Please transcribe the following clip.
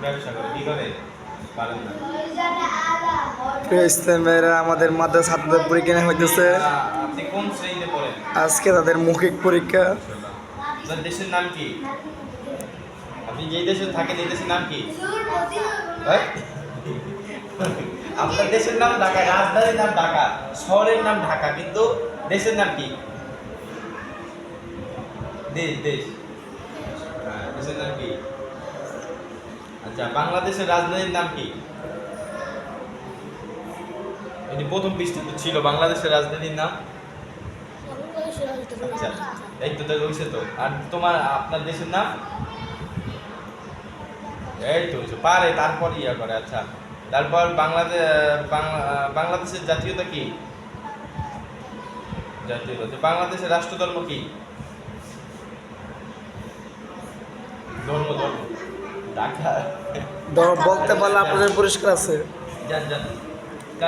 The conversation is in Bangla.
ব্যবসা করে কি করে পারেন না। ইসলাম ভাইরা আমাদের মাদ্রাসা ছাত্রদের পরীক্ষা নেওয়া হইতেছে। আপনি কোন শ্রেণীতে পড়েন? আজকে তাদের মৌখিক পরীক্ষা। আপনার দেশের নাম কি? আপনি যেই দেশে থাকেন এই দেশের নাম কি? হ্যাঁ? আপনার দেশের নাম ঢাকা, রাজধানীর নাম ঢাকা, শহরের নাম ঢাকা, কিন্তু দেশের নাম কি? দেশ দেশ হ্যাঁ, দেশের নাম কি? আচ্ছা, বাংলাদেশের রাজধানীর নাম কি? এটি প্রথম পৃষ্ঠে ছিল বাংলাদেশের রাজধানীর নাম। আচ্ছা, এই তো হয়েছে তো। আর তোমার আপনার দেশের নাম? এই তো হয়েছে, পারে তারপর ইয়া করে। আচ্ছা, তারপর বাংলাদেশের জাতীয়তা কি? জাতীয়তা। বাংলাদেশের রাষ্ট্রধর্ম কি? ধর্ম ধর্ম ঢাকা। বলতে পারলে আপনাদের পুরস্কার আছে। যান যান।